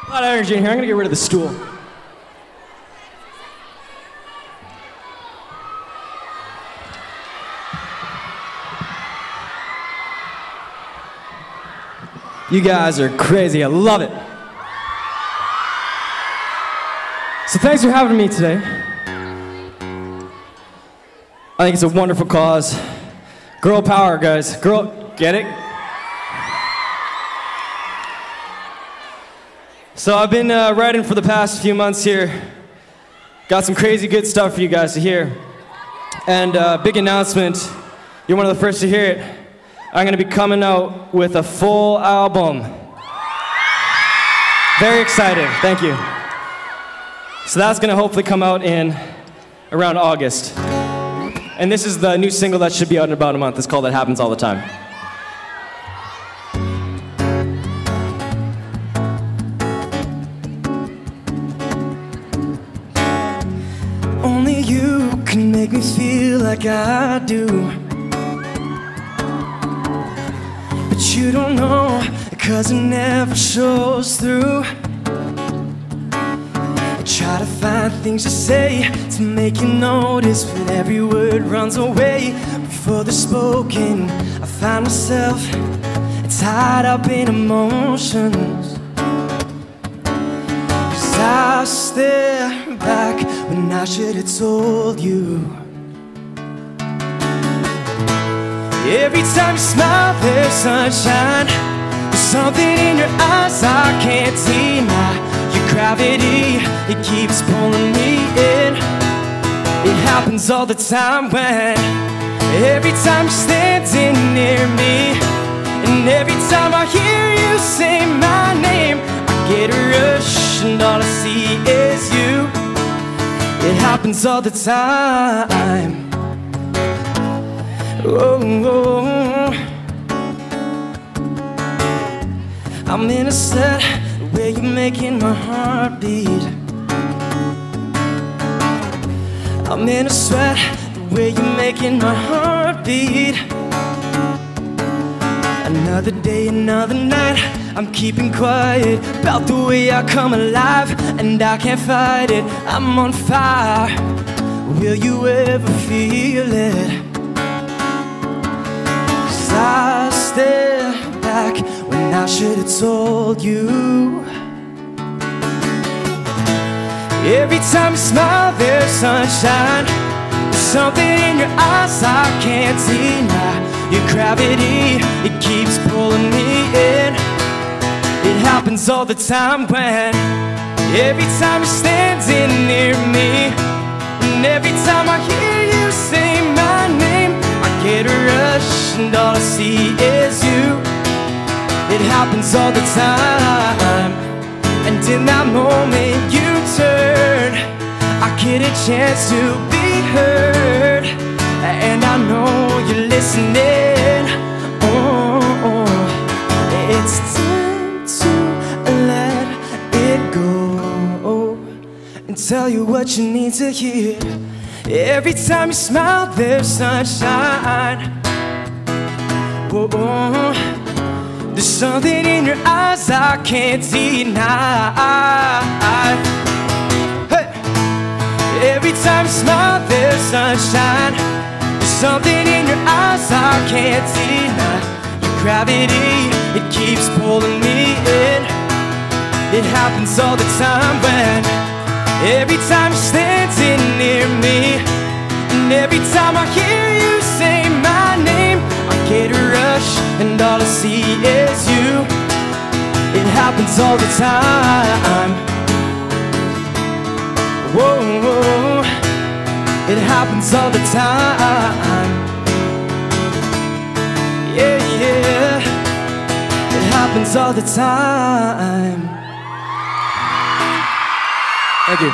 A lot of energy in here. I'm gonna get rid of the stool. You guys are crazy. I love it. So thanks for having me today. I think it's a wonderful cause. Girl power, guys. Girl, get it? So I've been writing for the past few months here. Got some crazy good stuff for you guys to hear. And big announcement, you're one of the first to hear it. I'm gonna be coming out with a full album. Very excited, thank you. So that's gonna hopefully come out in around August. And this is the new single that should be out in about a month. It's called That Happens All the Time. Only you can make me feel like I do. But you don't know, 'cause it never shows through. I try to find things to say to make you notice, but every word runs away before they're spoken. I find myself tied up in emotions, 'cause I stare back when I should have told you. Every time you smile, there's sunshine. There's something in your eyes I can't deny. Your gravity, it keeps pulling me in. It happens all the time when every time you're standing near me, and every time I hear you say my name, I get a rush and all I see is you. It happens all the time. Oh, I'm in a set where you're making my heart beat. I'm in a sweat where you're making my heart beat. Another day, another night, I'm keeping quiet about the way I come alive, and I can't fight it. I'm on fire. Will you ever feel it? I stare back when I should have told you. Every time you smile, there's sunshine. There's something in your eyes I can't deny. Your gravity, it keeps pulling me in. It happens all the time when every time you're standing near me, and every time I hear you say my name, I get a rush and all I see is you. It happens all the time, and in that moment you turn, I get a chance to be heard, and I know you're listening. Oh, it's time to let it go and tell you what you need to hear. Every time you smile, there's sunshine. Whoa, there's something in your eyes I can't deny. Hey. Every time you smile, there's sunshine. There's something in your eyes I can't deny. Your gravity, it keeps pulling me in. It happens all the time when every time you're standing near me, and every time I hear you say my name, I get a rush and all I see is you. It happens all the time. Whoa, whoa. It happens all the time. Yeah, yeah. It happens all the time. Thank you.